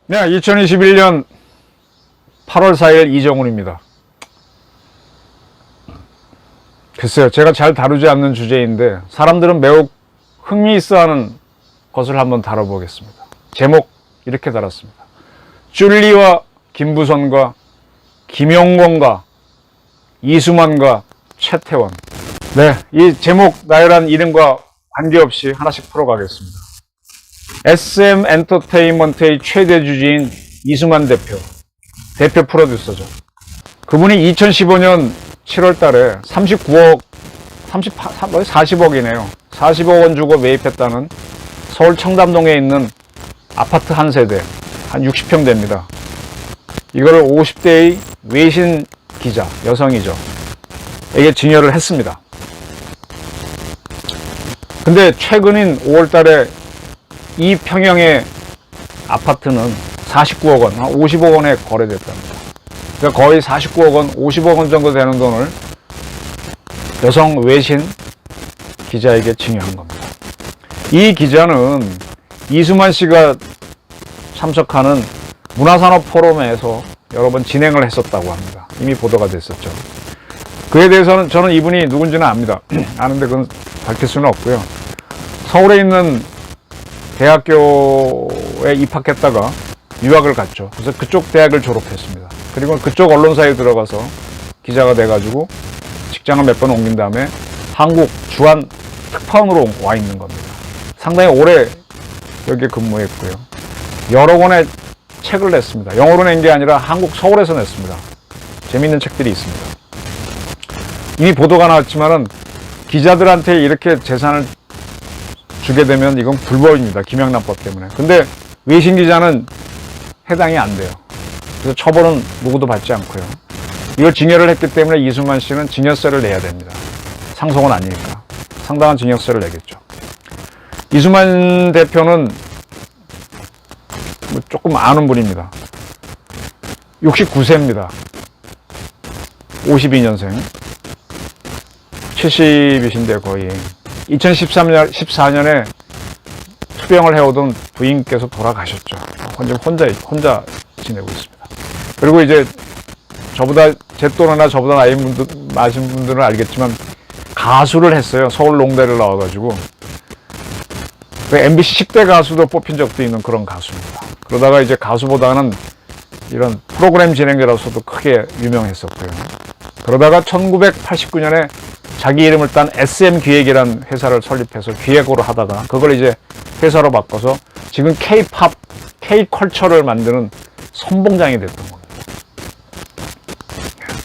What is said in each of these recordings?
네, 2021년 8월 4일 이정훈입니다. 글쎄요, 제가 잘 다루지 않는 주제인데 사람들은 매우 흥미있어하는 것을 한번 다뤄보겠습니다. 제목 이렇게 달았습니다. 쭈리와 김부선과 김용건과 이수만과 최태원. 네, 이 제목 나열한 이름과 관계없이 하나씩 풀어가겠습니다. SM 엔터테인먼트의 최대 주주인 이수만 대표 프로듀서죠. 그분이 2015년 7월 달에 40억이네요. 40억 원 주고 매입했다는 서울 청담동에 있는 아파트 한 세대, 한 60평 됩니다. 이거를 50대의 외신 기자, 여성이죠. 에게 증여를 했습니다. 근데 최근인 5월 달에 이 평형의 아파트는 49억 원, 50억 원에 거래됐답니다. 그러니까 거의 49억 원, 50억 원 정도 되는 돈을 여성 외신 기자에게 증여한 겁니다. 이 기자는 이수만 씨가 참석하는 문화산업 포럼에서 여러 번 진행을 했었다고 합니다. 이미 보도가 됐었죠. 그에 대해서는 저는 이분이 누군지는 압니다. 아는데 그건 밝힐 수는 없고요. 서울에 있는 대학교에 입학했다가 유학을 갔죠. 그래서 그쪽 대학을 졸업했습니다. 그리고 그쪽 언론사에 들어가서 기자가 돼가지고 직장을 몇 번 옮긴 다음에 한국 주한 특파원으로 와 있는 겁니다. 상당히 오래 여기에 근무했고요. 여러 권의 책을 냈습니다. 영어로 낸 게 아니라 한국 서울에서 냈습니다. 재미있는 책들이 있습니다. 이미 보도가 나왔지만은 기자들한테 이렇게 재산을 주게 되면 이건 불법입니다. 김영란법 때문에. 근데 외신 기자는 해당이 안 돼요. 그래서 처벌은 누구도 받지 않고요. 이걸 증여를 했기 때문에 이수만 씨는 증여세를 내야 됩니다. 상속은 아니니까. 상당한 증여세를 내겠죠. 이수만 대표는 조금 아는 분입니다. 69세입니다. 52년생. 70이신데 거의. 2014년에 투병을 해오던 부인께서 돌아가셨죠. 혼자 지내고 있습니다. 그리고 이제 저보다 제 또래나 저보다 나이 많으신 분들은 알겠지만 가수를 했어요. 서울 농대를 나와가지고. MBC 10대 가수도 뽑힌 적도 있는 그런 가수입니다. 그러다가 이제 가수보다는 이런 프로그램 진행자로서도 크게 유명했었고요. 그러다가 1989년에 자기 이름을 딴 SM 기획이라는 회사를 설립해서 기획으로 하다가 그걸 이제 회사로 바꿔서 지금 K-팝, K-컬처를 만드는 선봉장이 됐던 겁니다.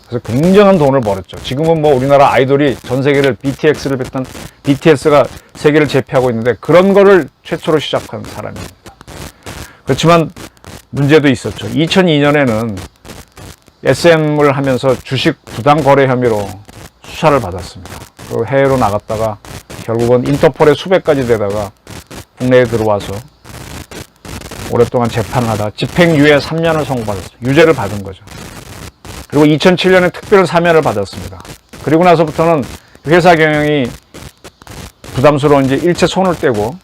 그래서 굉장한 돈을 벌었죠. 지금은 뭐 우리나라 아이돌이 전 세계를 BTS를 뱉던 BTS가 세계를 제패하고 있는데 그런 거를 최초로 시작한 사람입니다. 그렇지만 문제도 있었죠. 2002년에는 SM을 하면서 주식 부당 거래 혐의로 수사를 받았습니다. 그 해외로 나갔다가 결국은 인터폴의 수배까지 되다가 국내에 들어와서 오랫동안 재판을 하다 집행유예 3년을 선고받았어요. 유죄를 받은 거죠. 그리고 2007년에 특별 사면을 받았습니다. 그리고 나서부터는 회사 경영이 부담스러운지 일체 손을 떼고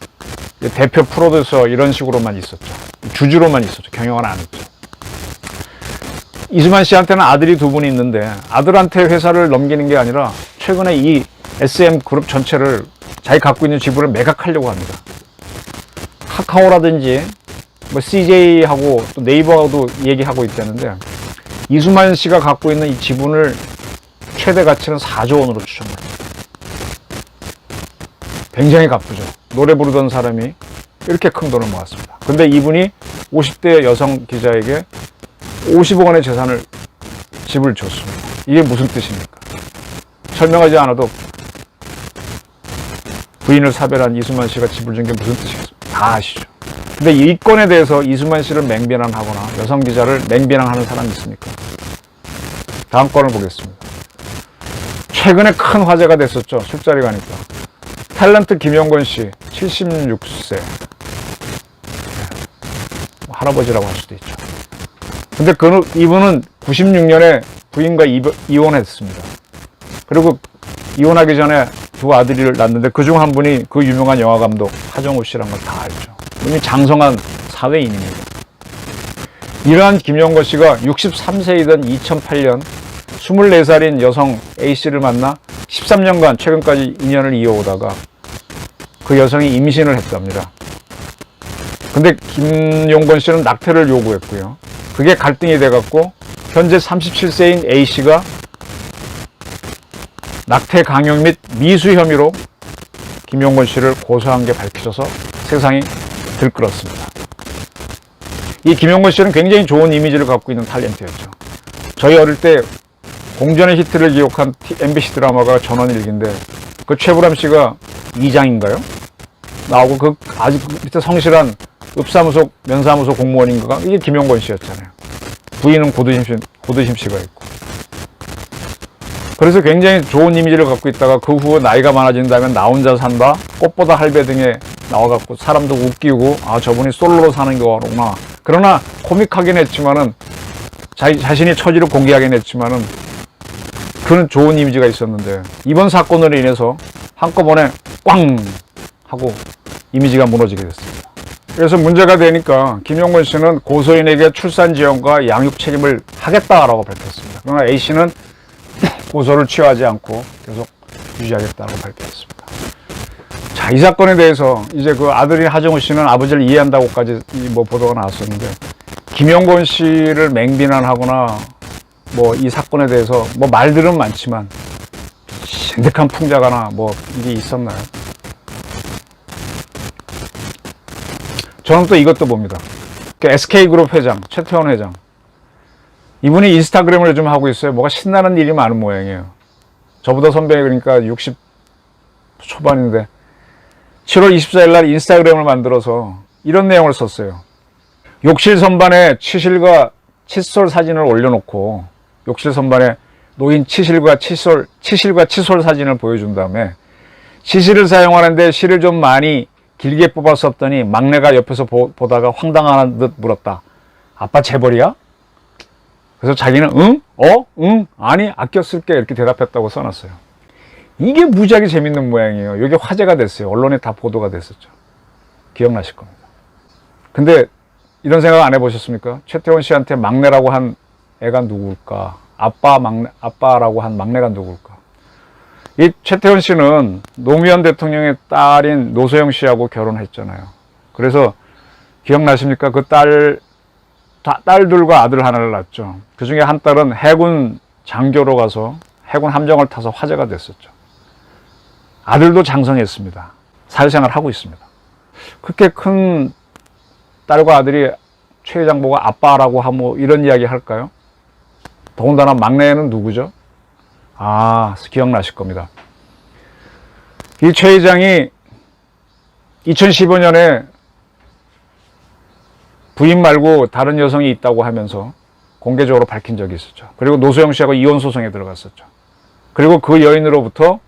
대표 프로듀서 이런 식으로만 있었죠. 주주로만 있었죠. 경영을 안 했죠. 이수만 씨한테는 아들이 두 분이 있는데 아들한테 회사를 넘기는 게 아니라 최근에 이 SM 그룹 전체를 자기 갖고 있는 지분을 매각하려고 합니다. 카카오라든지 뭐 CJ하고 또 네이버하고도 얘기하고 있다는데 이수만 씨가 갖고 있는 이 지분을 최대 가치는 4조 원으로 추정합니다. 굉장히 갚으죠. 노래 부르던 사람이 이렇게 큰 돈을 모았습니다. 근데 이분이 50대 여성 기자에게 50억 원의 재산을 집을 줬습니다. 이게 무슨 뜻입니까? 설명하지 않아도 부인을 사별한 이수만 씨가 집을 준 게 무슨 뜻이겠습니까? 다 아시죠. 근데 이 건에 대해서 이수만 씨를 맹비난하거나 여성 기자를 맹비난하는 사람이 있습니까? 다음 건을 보겠습니다. 최근에 큰 화제가 됐었죠. 술자리 가니까. 탤런트 김용건 씨, 76세. 할아버지라고 할 수도 있죠. 근데 이분은 96년에 부인과 이혼했습니다. 그리고 이혼하기 전에 두 아들을 낳았는데 그중 한 분이 그 유명한 영화 감독 하정우 씨란 걸 다 알죠. 이미 장성한 사회인입니다. 이러한 김용건 씨가 63세이던 2008년 24살인 여성 A씨를 만나 13년간 최근까지 인연을 이어오다가 그 여성이 임신을 했답니다. 근데 김용건 씨는 낙태를 요구했고요. 그게 갈등이 돼갖고 현재 37세인 A씨가 낙태 강요 및 미수 혐의로 김용건 씨를 고소한 게 밝혀져서 세상이 들끓었습니다. 이 김용건 씨는 굉장히 좋은 이미지를 갖고 있는 탤런트였죠. 저희 어릴 때 공전의 히트를 기록한 MBC 드라마가 전원일기인데 그 최불암 씨가 이장인가요? 나오고 그 아주 밑에 성실한 읍사무소, 면사무소 공무원인가가 이게 김용건 씨였잖아요. 부인은 고드심 씨가 있고. 그래서 굉장히 좋은 이미지를 갖고 있다가 그 후 나이가 많아진다면 나 혼자 산다, 꽃보다 할배 등에 나와갖고 사람도 웃기고 아 저분이 솔로로 사는 거구나. 그러나 코믹하긴 했지만은 자신이 처지를 공개하긴 했지만은 그런 좋은 이미지가 있었는데 이번 사건으로 인해서 한꺼번에 꽝 하고 이미지가 무너지게 됐습니다. 그래서 문제가 되니까 김용건 씨는 고소인에게 출산 지원과 양육 책임을 하겠다라고 밝혔습니다. 그러나 A씨는 고소를 취하지 않고 계속 유지하겠다고 밝혔습니다. 자, 이 사건에 대해서 이제 그 아들인 하정우 씨는 아버지를 이해한다고까지 뭐 보도가 나왔었는데 김용건 씨를 맹비난하거나 뭐 이 사건에 대해서 뭐 말들은 많지만 심각한 풍자가나 뭐 이게 있었나요? 저는 또 이것도 봅니다. SK그룹 회장 최태원 회장 이분이 인스타그램을 요즘 하고 있어요. 뭐가 신나는 일이 많은 모양이에요. 저보다 선배 그러니까 60 초반인데 7월 24일 날 인스타그램을 만들어서 이런 내용을 썼어요. 욕실 선반에 치실과 칫솔 사진을 올려놓고 욕실 선반에 노인 치실과 칫솔 사진을 보여준 다음에 치실을 사용하는데 실을 좀 많이 길게 뽑아서 썼더니 막내가 옆에서 보다가 황당한 듯 물었다. 아빠 재벌이야? 그래서 자기는 응? 응? 아니 아껴 쓸게 이렇게 대답했다고 써놨어요. 이게 무지하게 재밌는 모양이에요. 이게 화제가 됐어요. 언론에 다 보도가 됐었죠. 기억나실 겁니다. 근데 이런 생각 안 해보셨습니까? 최태원 씨한테 막내라고 한 애가 누굴까? 아빠라고 한 막내가 누굴까? 이 최태원 씨는 노무현 대통령의 딸인 노소영 씨하고 결혼했잖아요. 그래서 기억나십니까? 그 딸들과 아들 하나를 낳았죠. 그 중에 한 딸은 해군 장교로 가서 해군 함정을 타서 화제가 됐었죠. 아들도 장성했습니다. 사회생활을 하고 있습니다. 그렇게 큰 딸과 아들이 최 회장 보고 아빠라고 하면 이런 이야기 할까요? 더군다나 막내는 누구죠? 아, 기억나실 겁니다. 이 최 회장이 2015년에 부인 말고 다른 여성이 있다고 하면서 공개적으로 밝힌 적이 있었죠. 그리고 노소영 씨하고 이혼 소송에 들어갔었죠. 그리고 그 여인으로부터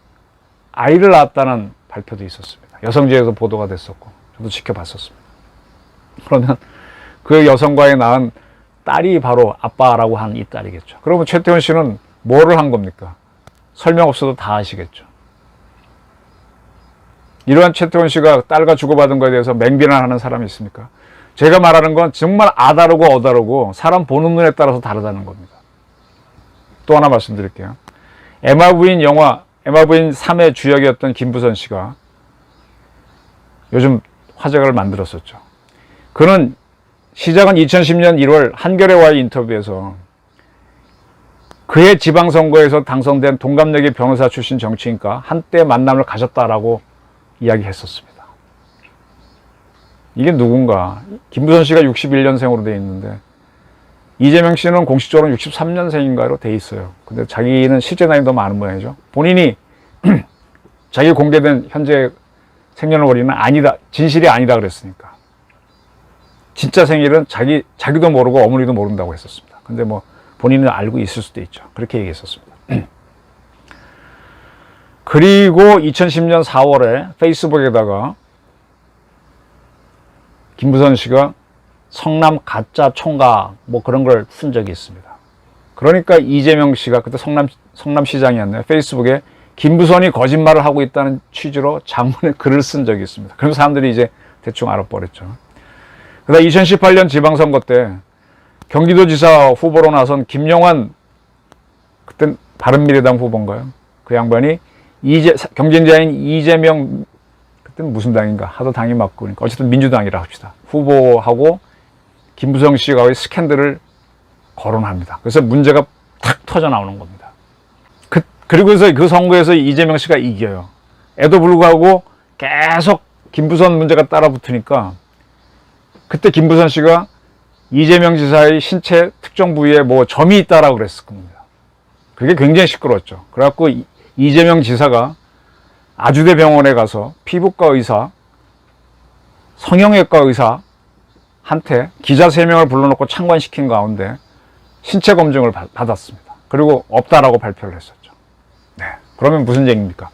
아이를 낳았다는 발표도 있었습니다. 여성지에서 보도가 됐었고 저도 지켜봤었습니다. 그러면 그 여성과의 낳은 딸이 바로 아빠라고 한 이 딸이겠죠. 그러면 최태원 씨는 뭐를 한 겁니까? 설명 없어도 다 아시겠죠. 이러한 최태원 씨가 딸과 주고받은 것에 대해서 맹비난하는 사람이 있습니까? 제가 말하는 건 정말 아다르고 어다르고 사람 보는 눈에 따라서 다르다는 겁니다. 또 하나 말씀드릴게요. 에마부인 영화 에마부인 3의 주역이었던 김부선 씨가 요즘 화제를 만들었었죠. 그는 시작은 2010년 1월 한겨레와의 인터뷰에서 그의 지방선거에서 당선된 동갑내기 변호사 출신 정치인과 한때 만남을 가졌다라고 이야기했었습니다. 이게 누군가? 김부선 씨가 61년생으로 되어 있는데 이재명 씨는 공식적으로 63년생인가로 되어 있어요. 근데 자기는 실제 나이는 더 많은 모양이죠. 본인이 자기 공개된 현재 생년월일은 아니다, 진실이 아니다 그랬으니까. 진짜 생일은 자기도 모르고 어머니도 모른다고 했었습니다. 근데 뭐 본인은 알고 있을 수도 있죠. 그렇게 얘기했었습니다. 그리고 2010년 4월에 페이스북에다가 김부선 씨가 성남 가짜 총각 뭐 그런 걸 쓴 적이 있습니다. 그러니까 이재명 씨가 그때 성남시장이었나요? 페이스북에 김부선이 거짓말을 하고 있다는 취지로 장문에 글을 쓴 적이 있습니다. 그럼 사람들이 이제 대충 알아버렸죠. 그다음 2018년 지방선거 때 경기도지사 후보로 나선 김영환, 그땐 바른미래당 후보인가요? 그 양반이 경쟁자인 이재명, 그때는 무슨 당인가? 하도 당이 맞고니까 어쨌든 민주당이라 합시다. 후보하고 김부성 씨가 스캔들을 거론합니다. 그래서 문제가 탁 터져 나오는 겁니다. 그리고서 그 선거에서 이재명 씨가 이겨요. 에도 불구하고 계속 김부선 문제가 따라붙으니까 그때 김부선 씨가 이재명 지사의 신체 특정 부위에 뭐 점이 있다라고 그랬을 겁니다. 그게 굉장히 시끄러웠죠. 그래갖고 이재명 지사가 아주대 병원에 가서 피부과 의사, 성형외과 의사한테 기자 3명을 불러놓고 참관시킨 가운데 신체 검증을 받았습니다. 그리고 없다라고 발표를 했었죠. 네. 그러면 무슨 얘기입니까?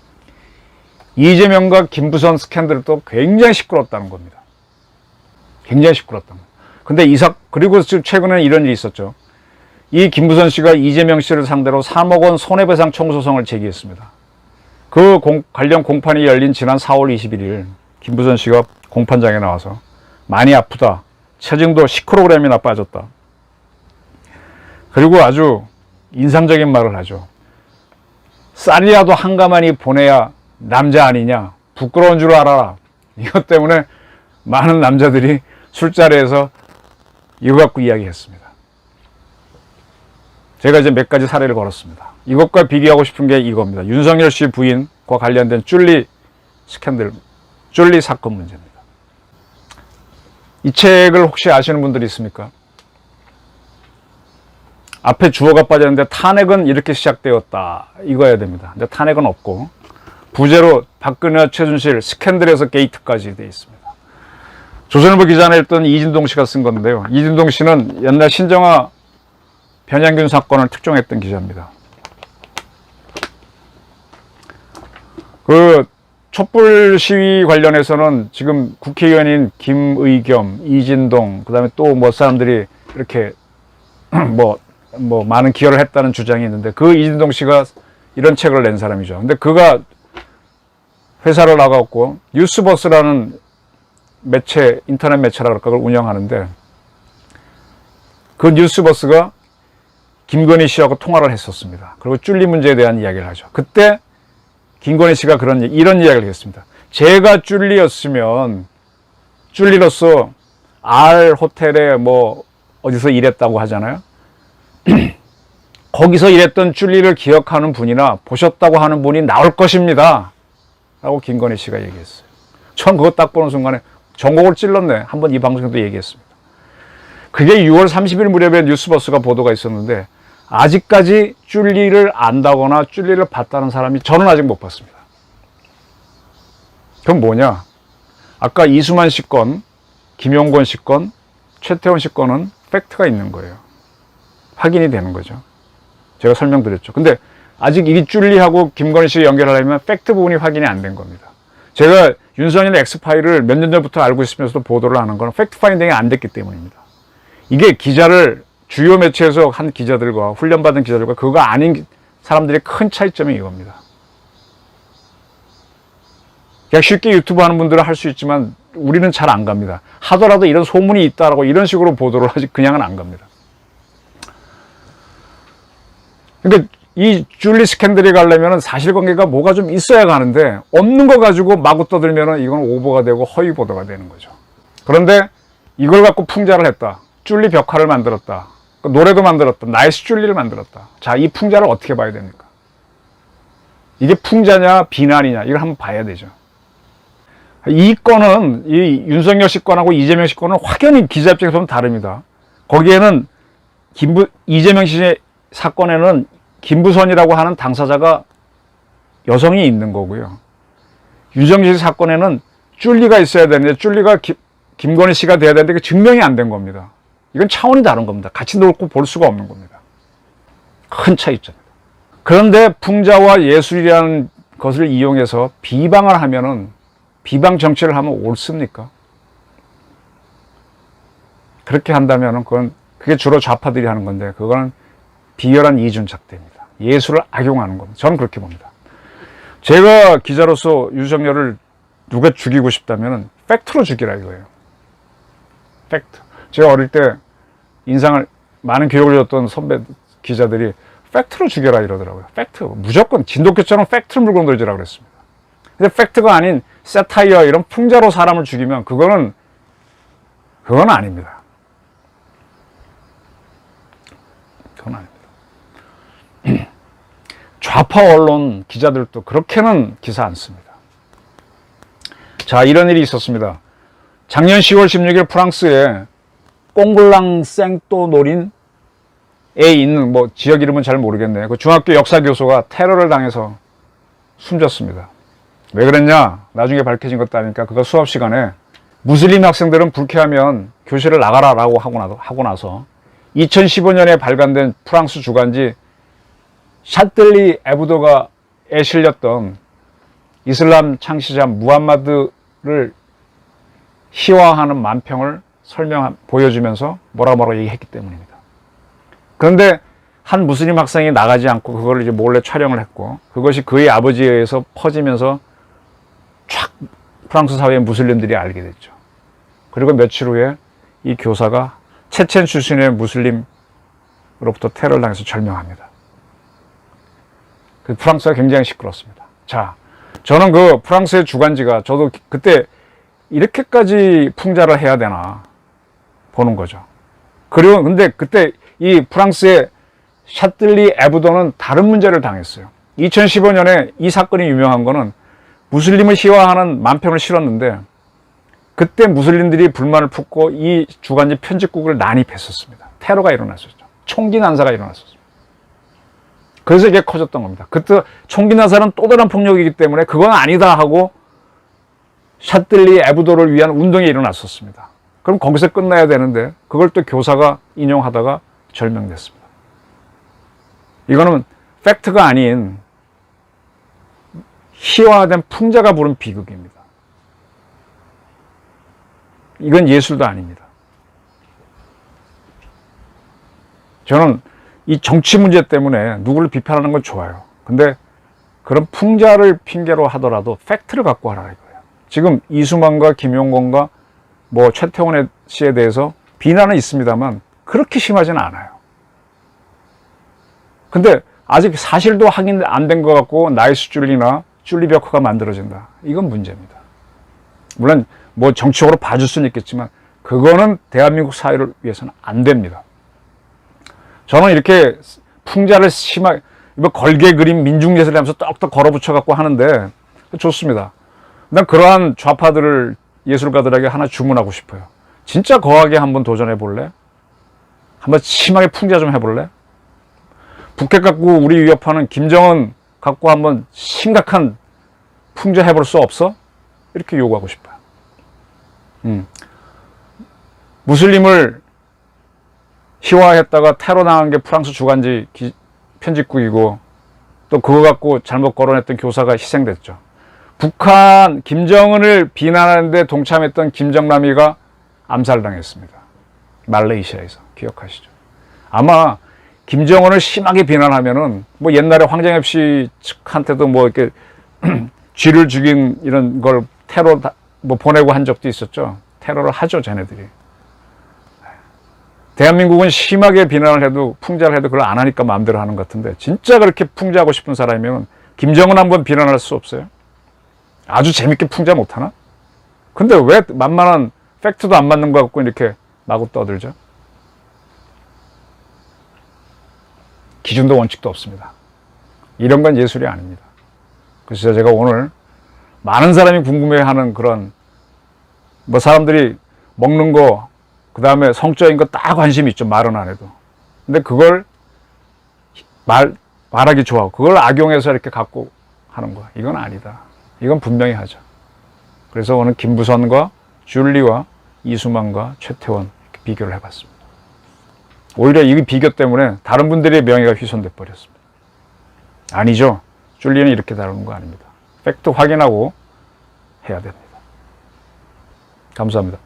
이재명과 김부선 스캔들도 굉장히 시끄럽다는 겁니다. 굉장히 시끄럽다는 겁니다. 근데 그리고 최근에 이런 일이 있었죠. 이 김부선 씨가 이재명 씨를 상대로 3억 원 손해배상 청구소송을 제기했습니다. 그 관련 공판이 열린 지난 4월 21일 김부선 씨가 공판장에 나와서 많이 아프다. 체중도 10kg이나 빠졌다. 그리고 아주 인상적인 말을 하죠. 쌀이라도 한 가마니 보내야 남자 아니냐. 부끄러운 줄 알아라. 이것 때문에 많은 남자들이 술자리에서 이거 갖고 이야기했습니다. 제가 이제 몇 가지 사례를 걸었습니다. 이것과 비교하고 싶은 게 이겁니다. 윤석열 씨 부인과 관련된 쭌리 스캔들, 쭌리 사건 문제입니다. 이 책을 혹시 아시는 분들이 있습니까? 앞에 주어가 빠졌는데 탄핵은 이렇게 시작되었다. 이거야 됩니다. 근데 탄핵은 없고 부제로 박근혜와 최순실 스캔들에서 게이트까지 되어 있습니다. 조선일보 기자나 했던 이진동 씨가 쓴 건데요. 이진동 씨는 옛날 신정아 변양균 사건을 특종했던 기자입니다. 그 촛불 시위 관련해서는 지금 국회의원인 김의겸, 이진동, 그 다음에 또 뭐 사람들이 이렇게 뭐 많은 기여를 했다는 주장이 있는데 그 이진동 씨가 이런 책을 낸 사람이죠. 근데 그가 회사를 나갔고 뉴스버스라는 매체, 인터넷 매체라 그럴까 그걸 운영하는데 그 뉴스버스가 김건희 씨하고 통화를 했었습니다. 그리고 쭌리 문제에 대한 이야기를 하죠. 그때 김건희 씨가 이런 이야기를 했습니다. 제가 쭌리였으면 쭌리로서 R 호텔에 뭐 어디서 일했다고 하잖아요. 거기서 일했던 쭌리를 기억하는 분이나 보셨다고 하는 분이 나올 것입니다. 라고 김건희 씨가 얘기했어요. 전 그거 딱 보는 순간에 전곡을 찔렀네. 한번 이 방송에도 얘기했습니다. 그게 6월 30일 무렵에 뉴스버스가 보도가 있었는데 아직까지 쭌리를 안다거나 쭌리를 봤다는 사람이 저는 아직 못 봤습니다. 그럼 뭐냐? 아까 이수만 씨 건, 김용건 씨 건, 최태원 씨 건은 팩트가 있는 거예요. 확인이 되는 거죠. 제가 설명드렸죠. 근데 아직 이 쭌리하고 김건희 씨 연결하려면 팩트 부분이 확인이 안 된 겁니다. 제가 윤석열 엑스파일을 몇 년 전부터 알고 있으면서도 보도를 하는 건 팩트 파인딩이 안 됐기 때문입니다. 이게 기자를 주요 매체에서 한 기자들과 훈련받은 기자들과 그거 아닌 사람들의 큰 차이점이 이겁니다. 그냥 쉽게 유튜브 하는 분들은 할 수 있지만 우리는 잘 안 갑니다. 하더라도 이런 소문이 있다라고 이런 식으로 보도를 하지 그냥은 안 갑니다. 그러니까 이 쭌리 스캔들이 가려면 사실관계가 뭐가 좀 있어야 가는데 없는 거 가지고 마구 떠들면 이건 오보가 되고 허위 보도가 되는 거죠. 그런데 이걸 갖고 풍자를 했다. 쭌리 벽화를 만들었다. 노래도 만들었다. 나이스 쭌리를 만들었다. 자, 이 풍자를 어떻게 봐야 됩니까? 이게 풍자냐 비난이냐 이걸 한번 봐야 되죠. 이 건은 이 윤석열 씨 건하고 이재명 씨 건은 확연히 기자 입장에서는 다릅니다. 거기에는 이재명 씨 사건에는 김부선이라고 하는 당사자가 여성이 있는 거고요. 유정진 씨 사건에는 쭌리가 있어야 되는데 쭌리가 김건희 씨가 돼야 되는데 그 증명이 안 된 겁니다. 이건 차원이 다른 겁니다. 같이 놓고 볼 수가 없는 겁니다. 큰 차이점입니다. 그런데 풍자와 예술이라는 것을 이용해서 비방을 하면은 비방 정치를 하면 옳습니까? 그렇게 한다면은 그게 주로 좌파들이 하는 건데 그거는 비열한 이중잣대입니다. 예술을 악용하는 겁니다. 저는 그렇게 봅니다. 제가 기자로서 윤석열을 누가 죽이고 싶다면 팩트로 죽이라 이거예요. 팩트. 제가 어릴 때 인상을 많은 교육을 줬던 선배 기자들이 팩트로 죽여라 이러더라고요. 팩트. 무조건 진돗개처럼 팩트를 물고 던지라 그랬습니다. 근데 팩트가 아닌 세타이어 이런 풍자로 사람을 죽이면 그건 아닙니다. 그건 아닙니다. 좌파 언론 기자들도 그렇게는 기사 안 씁니다. 자, 이런 일이 있었습니다. 작년 10월 16일 프랑스에 꽁글랑 생또 노린에 있는 뭐 지역 이름은 잘 모르겠네요. 그 중학교 역사 교수가 테러를 당해서 숨졌습니다. 왜 그랬냐? 나중에 밝혀진 것도 아니니까 그거 수업 시간에 무슬림 학생들은 불쾌하면 교실을 나가라라고 하고 나서 2015년에 발간된 프랑스 주간지 샤틀리 에브도가에 실렸던 이슬람 창시자 무함마드를 희화하는 만평을 보여주면서 뭐라고 얘기했기 때문입니다. 그런데 한 무슬림 학생이 나가지 않고 그걸 이제 몰래 촬영을 했고 그것이 그의 아버지에 의해서 퍼지면서 촥 프랑스 사회의 무슬림들이 알게 됐죠. 그리고 며칠 후에 이 교사가 체첸 출신의 무슬림으로부터 테러를 당해서 절명합니다. 그 프랑스가 굉장히 시끄럽습니다. 자, 저는 그 프랑스의 주간지가 저도 그때 이렇게까지 풍자를 해야 되나 보는 거죠. 그리고 근데 그때 이 프랑스의 샤틀리 에브도는 다른 문제를 당했어요. 2015년에 이 사건이 유명한 거는 무슬림을 희화하는 만평을 실었는데 그때 무슬림들이 불만을 품고 이 주간지 편집국을 난입했었습니다. 테러가 일어났었죠. 총기 난사가 일어났었습니다. 그래서 이게 커졌던 겁니다. 그때 총기 난사는 또 다른 폭력이기 때문에 그건 아니다 하고 샤틀리 에브도를 위한 운동이 일어났었습니다. 그럼 거기서 끝나야 되는데 그걸 또 교사가 인용하다가 절명됐습니다. 이거는 팩트가 아닌 희화화된 풍자가 부른 비극입니다. 이건 예술도 아닙니다. 저는 이 정치 문제 때문에 누구를 비판하는 건 좋아요. 근데 그런 풍자를 핑계로 하더라도 팩트를 갖고 하라 이거예요. 지금 이수만과 김용건과 뭐 최태원 씨에 대해서 비난은 있습니다만 그렇게 심하지는 않아요. 근데 아직 사실도 확인 안 된 것 같고 나이스 줄리나 줄리벼커가 만들어진다. 이건 문제입니다. 물론 뭐 정치적으로 봐줄 수는 있겠지만 그거는 대한민국 사회를 위해서는 안 됩니다. 저는 이렇게 풍자를 심하게 걸개 그림 민중예술 하면서 떡떡 걸어붙여 갖고 하는데 좋습니다. 난 그러한 좌파들을 예술가들에게 하나 주문하고 싶어요. 진짜 거하게 한번 도전해 볼래? 한번 심하게 풍자 좀 해볼래? 북핵 갖고 우리 위협하는 김정은 갖고 한번 심각한 풍자 해볼 수 없어? 이렇게 요구하고 싶어요. 무슬림을 희화했다가 테러 당한 게 프랑스 주간지 편집국이고 또 그거 갖고 잘못 거론했던 교사가 희생됐죠. 북한 김정은을 비난하는데 동참했던 김정남이가 암살당했습니다. 말레이시아에서. 기억하시죠? 아마 김정은을 심하게 비난하면은 뭐 옛날에 황정엽 씨 측한테도 뭐 이렇게 쥐를 죽인 이런 걸 테러 뭐 보내고 한 적도 있었죠. 테러를 하죠, 쟤네들이. 대한민국은 심하게 비난을 해도 풍자를 해도 그걸 안 하니까 마음대로 하는 것 같은데 진짜 그렇게 풍자하고 싶은 사람이면 김정은 한번 비난할 수 없어요? 아주 재밌게 풍자 못하나? 근데 왜 만만한 팩트도 안 맞는 거 갖고 이렇게 마구 떠들죠? 기준도 원칙도 없습니다. 이런 건 예술이 아닙니다. 그래서 제가 오늘 많은 사람이 궁금해하는 그런 뭐 사람들이 먹는 거 그 다음에 성적인 거 다 관심이 있죠. 말은 안 해도. 근데 그걸 말하기 좋아하고 그걸 악용해서 이렇게 갖고 하는 거야. 이건 아니다. 이건 분명히 하죠. 그래서 오늘 김부선과 줄리와 이수만과 최태원 이렇게 비교를 해봤습니다. 오히려 이 비교 때문에 다른 분들의 명예가 훼손돼 버렸습니다. 아니죠. 줄리는 이렇게 다루는 거 아닙니다. 팩트 확인하고 해야 됩니다. 감사합니다.